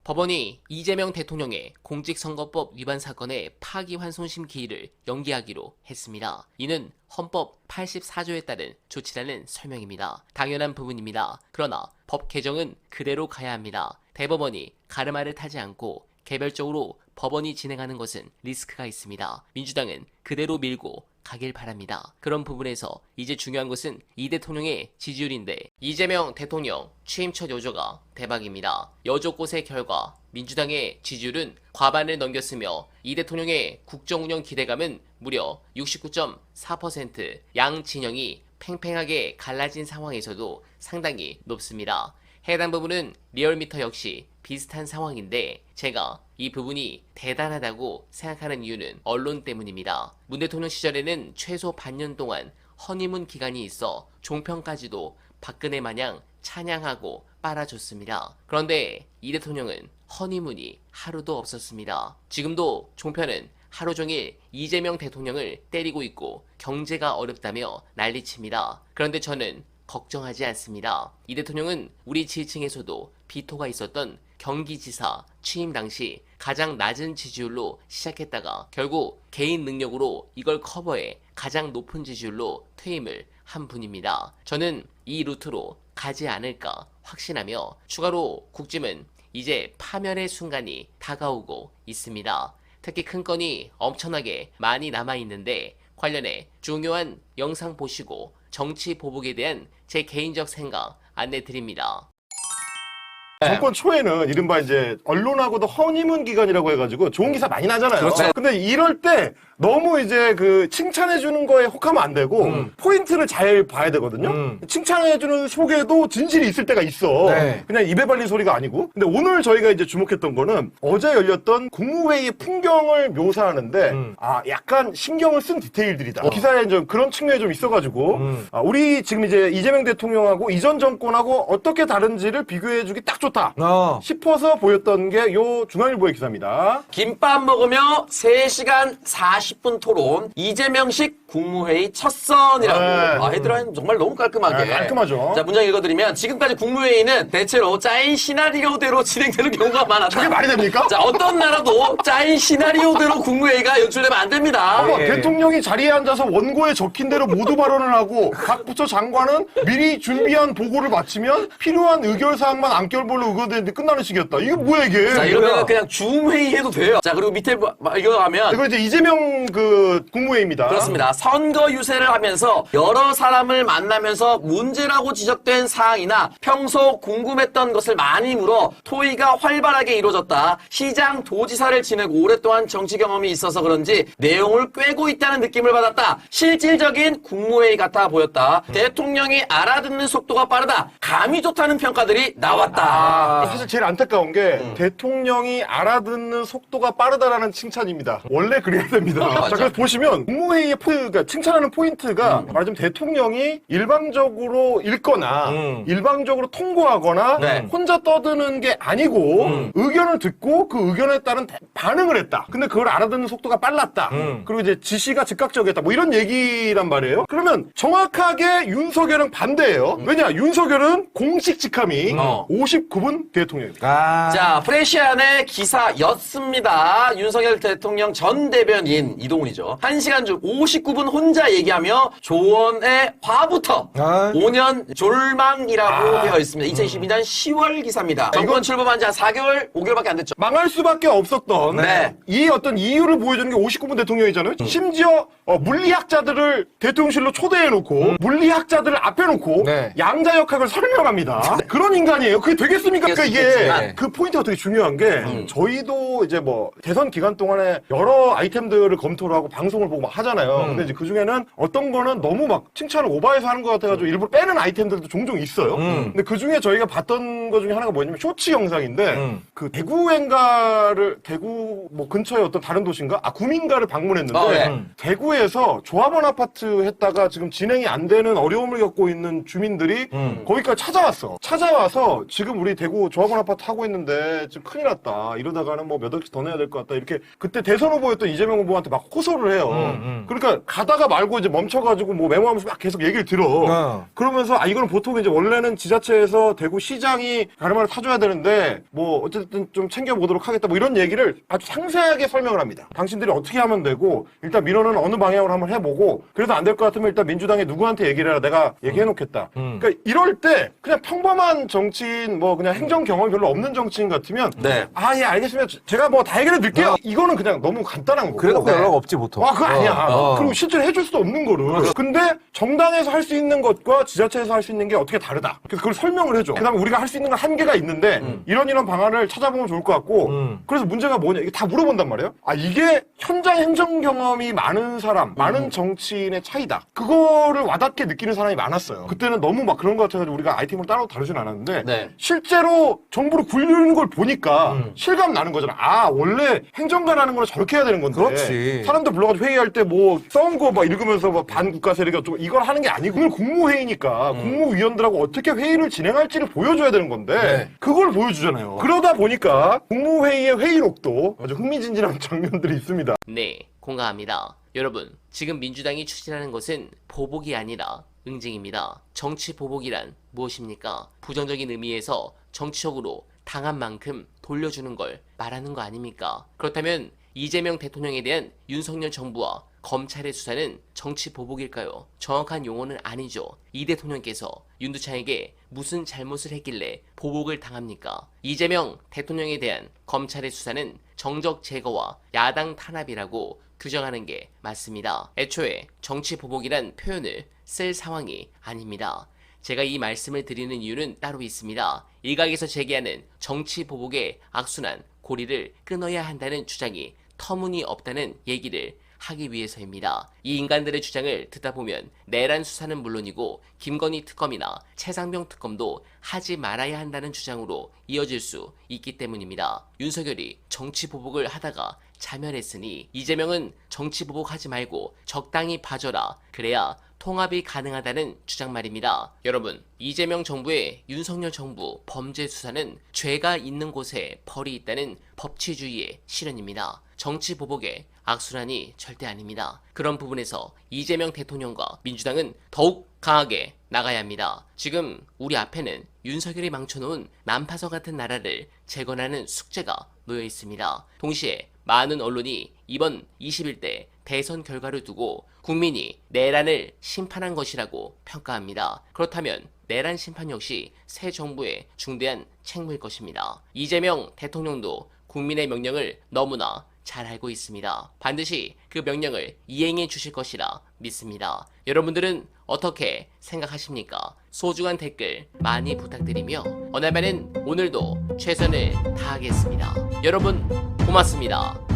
법원이 이재명 대통령의 공직선거법 위반 사건의 파기환송심 기일을 연기하기로 했습니다. 이는 헌법 84조에 따른 조치라는 설명입니다. 당연한 부분입니다. 그러나 법 개정은 그대로 가야 합니다. 대법원이 가르마를 타지 않고 개별적으로 법원이 진행하는 것은 리스크가 있습니다. 민주당은 그대로 밀고 가길 바랍니다. 그런 부분에서 이제 중요한 것은 이 대통령의 지지율인데 이재명 대통령 취임 첫 여조가 대박입니다. 여조꽃의 결과 민주당의 지지율은 과반을 넘겼으며 이 대통령의 국정운영 기대감은 무려 69.4%, 양 진영이 팽팽하게 갈라진 상황에서도 상당히 높습니다. 해당 부분은 리얼미터 역시 비슷한 상황인데 제가 이 부분이 대단하다고 생각하는 이유는 언론 때문입니다. 문 대통령 시절에는 최소 반년 동안 허니문 기간이 있어 종편까지도 박근혜 마냥 찬양하고 빨아줬습니다. 그런데 이 대통령은 허니문이 하루도 없었습니다. 지금도 종편은 하루 종일 이재명 대통령을 때리고 있고 경제가 어렵다며 난리칩니다. 그런데 저는 걱정하지 않습니다. 이 대통령은 우리 지지층에서도 비토가 있었던 경기지사 취임 당시 가장 낮은 지지율로 시작했다가 결국 개인 능력으로 이걸 커버해 가장 높은 지지율로 퇴임을 한 분입니다. 저는 이 루트로 가지 않을까 확신하며 추가로 국짐은 이제 파멸의 순간이 다가오고 있습니다. 특히 큰 건이 엄청나게 많이 남아있는데 관련해 중요한 영상 보시고 정치 보복에 대한 제 개인적 생각 안내드립니다. 정권 초에는 이른바 이제 언론하고도 허니문 기간이라고 해가지고 좋은 기사 많이 나잖아요. 그렇죠. 근데 이럴 때 너무 이제 그 칭찬해주는 거에 혹하면 안 되고 포인트를 잘 봐야 되거든요. 칭찬해주는 속에도 진실이 있을 때가 있어. 네. 그냥 입에 발린 소리가 아니고. 근데 오늘 저희가 이제 주목했던 거는 어제 열렸던 국무회의 풍경을 묘사하는데 약간 신경을 쓴 디테일들이다. 기사에 좀 그런 측면이 좀 있어가지고 우리 지금 이제 이재명 대통령하고 이전 정권하고 어떻게 다른지를 비교해주기 딱 좋다 싶어서 보였던 게 요 중앙일보의 기사입니다. 김밥 먹으며 3시간 40분 토론 이재명식 국무회의 첫 선이라고. 네. 헤드라인 정말 너무 깔끔하게. 네, 깔끔하죠. 자, 문장 읽어드리면 지금까지 국무회의는 대체로 짜인 시나리오대로 진행되는 경우가 많았다. 그게 말이 됩니까? 자, 어떤 나라도 짜인 시나리오대로 국무회의가 연출되면 안 됩니다. 대통령이 자리에 앉아서 원고에 적힌 대로 모두 발언을 하고 각 부처 장관은 미리 준비한 보고를 마치면 필요한 의결사항만 안결별로 의결되는데 끝나는 식이었다. 이게 뭐야 이게? 자, 이러면 그냥 중회의 해도 돼요. 자, 그리고 밑에 읽어가면 이거 이제 이재명 그 국무회의입니다. 그렇습니다. 선거 유세를 하면서 여러 사람을 만나면서 문제라고 지적된 사항이나 평소 궁금했던 것을 많이 물어 토의가 활발하게 이루어졌다. 시장, 도지사를 지내고 오랫동안 정치 경험이 있어서 그런지 내용을 꿰고 있다는 느낌을 받았다. 실질적인 국무회의 같아 보였다. 대통령이 알아듣는 속도가 빠르다. 감이 좋다는 평가들이 나왔다. 사실 제일 안타까운 게 대통령이 알아듣는 속도가 빠르다라는 칭찬입니다. 원래 그래야 됩니다. 자, 그래서 보시면 국무회의의 그러니까 칭찬하는 포인트가 말하자면 대통령이 일방적으로 읽거나 일방적으로 통보하거나 네. 혼자 떠드는 게 아니고 의견을 듣고 그 의견에 따른 반응을 했다. 근데 그걸 알아듣는 속도가 빨랐다. 그리고 이제 지시가 즉각적이었다. 뭐 이런 얘기란 말이에요. 그러면 정확하게 윤석열은 반대예요. 왜냐? 윤석열은 공식 직함이 59분 대통령입니다. 자, 프레시안의 기사였습니다. 윤석열 대통령 전 대변인 이동훈이죠. 1시간 중 59분 혼자 얘기하며 조언의 화부터 5년 졸망이라고 되어 있습니다. 2022년 10월 기사입니다. 정권 출범한 지 한 4개월, 5개월밖에 안 됐죠. 망할 수밖에 없었던 네. 이 어떤 이유를 보여주는 게 59분 대통령이잖아요. 심지어 물리학자들을 대통령실로 초대해놓고 물리학자들을 앞에 놓고 네. 양자역학을 설명합니다. 그런 인간이에요. 그게 되겠습니까? 그러니까 이게 네. 그 포인트가 되게 중요한 게 저희도 이제 뭐 대선 기간 동안에 여러 아이템들을 검토를 하고 방송을 보고 막 하잖아요. 근데 이제 그 중에는 어떤 거는 너무 막 칭찬을 오버해서 하는 것 같아가지고 일부러 빼는 아이템들도 종종 있어요. 근데 그 중에 저희가 봤던 것 중에 하나가 뭐냐면 쇼츠 영상인데 그 대구 뭐 근처에 어떤 다른 도시인가? 구민가를 방문했는데 네. 대구에서 조합원 아파트 했다가 지금 진행이 안 되는 어려움을 겪고 있는 주민들이 거기까지 찾아왔어. 찾아와서 지금 우리 대구 조합원 아파트 하고 있는데 지금 큰일 났다. 이러다가는 뭐 몇 억씩 더 내야 될 것 같다. 이렇게 그때 대선 후보였던 이재명 후보한테 막 호소를 해요. 그러니까 가다가 말고 이제 멈춰가지고 뭐 메모하면서 막 계속 얘기를 들어. 그러면서 이거는 보통 이제 원래는 지자체에서 대구 시장이 가르마를 타줘야 되는데 뭐 어쨌든 좀 챙겨보도록 하겠다. 뭐 이런 얘기를 아주 상세하게 설명을 합니다. 당신들이 어떻게 하면 되고 일단 민원은 어느 방향으로 한번 해보고 그래도 안 될 것 같으면 일단 민주당에 누구한테 얘기를 해라. 내가 얘기해놓겠다. 그러니까 이럴 때 그냥 평범한 정치인 뭐 그냥 행정 경험이 별로 없는 정치인 같으면 네. 예 알겠습니다. 제가 뭐 다 해결해 드릴게요. 이거는 그냥 너무 간단한 거고. 그래도 연락 없지 보통. 그거 아니야. 그리고 실제로 해줄 수도 없는 거를. 근데 정당에서 할 수 있는 것과 지자체에서 할 수 있는 게 어떻게 다르다. 그래서 그걸 설명을 해줘. 그다음에 우리가 할 수 있는 건 한계가 있는데 이런 방안을 찾아보면 좋을 것 같고. 그래서 문제가 뭐냐 이게 다 물어본단 말이에요. 이게 현장 행정 경험이 많은 사람, 많은 정치인의 차이다. 그거를 와닿게 느끼는 사람이 많았어요. 그때는 너무 막 그런 것 같아가지고 우리가 아이템을 따로 다루진 않았는데 네. 실제로 정부를 굴리는 걸 보니까 실감 나는 거잖아. 원래 행정관하는 건 저렇게 해야 되는 건데. 그렇지. 사람들 불러가지고 회의할 때 뭐 써온 거 막 읽으면서 뭐 반국가 세력이 어쩌고 이걸 하는 게 아니고 오늘 국무회의니까 국무위원들하고 어떻게 회의를 진행할지를 보여줘야 되는 건데 그걸 보여주잖아요. 그러다 보니까 국무회의의 회의록도 아주 흥미진진한 장면들이 있습니다. 네, 공감합니다. 여러분, 지금 민주당이 추진하는 것은 보복이 아니라 응징입니다. 정치 보복이란 무엇입니까? 부정적인 의미에서 정치적으로 당한 만큼 돌려주는 걸 말하는 거 아닙니까? 그렇다면 이재명 대통령에 대한 윤석열 정부와 검찰의 수사는 정치 보복일까요? 정확한 용어는 아니죠. 이 대통령께서 윤두창에게 무슨 잘못을 했길래 보복을 당합니까? 이재명 대통령에 대한 검찰의 수사는 정적 제거와 야당 탄압이라고 규정하는 게 맞습니다. 애초에 정치 보복이란 표현을 쓸 상황이 아닙니다. 제가 이 말씀을 드리는 이유는 따로 있습니다. 일각에서 제기하는 정치 보복의 악순환 고리를 끊어야 한다는 주장이 터무니없다는 얘기를 하기 위해서입니다. 이 인간들의 주장을 듣다 보면 내란 수사는 물론이고 김건희 특검이나 최상병 특검도 하지 말아야 한다는 주장으로 이어질 수 있기 때문입니다. 윤석열이 정치 보복을 하다가 자멸했으니 이재명은 정치 보복하지 말고 적당히 봐줘라. 그래야 통합이 가능하다는 주장 말입니다. 여러분, 이재명 정부의 윤석열 정부 범죄 수사는 죄가 있는 곳에 벌이 있다는 법치주의의 실현입니다. 정치 보복의 악순환이 절대 아닙니다. 그런 부분에서 이재명 대통령과 민주당은 더욱 강하게 나가야 합니다. 지금 우리 앞에는 윤석열이 망쳐놓은 난파선 같은 나라를 재건하는 숙제가 놓여 있습니다. 동시에 많은 언론이 이번 21대 대선 결과를 두고 국민이 내란을 심판한 것이라고 평가합니다. 그렇다면 내란 심판 역시 새 정부의 중대한 책무일 것입니다. 이재명 대통령도 국민의 명령을 너무나 잘 알고 있습니다. 반드시 그 명령을 이행해 주실 것이라 믿습니다. 여러분들은 어떻게 생각하십니까? 소중한 댓글 많이 부탁드리며 어날바는 오늘도 최선을 다하겠습니다. 여러분 고맙습니다.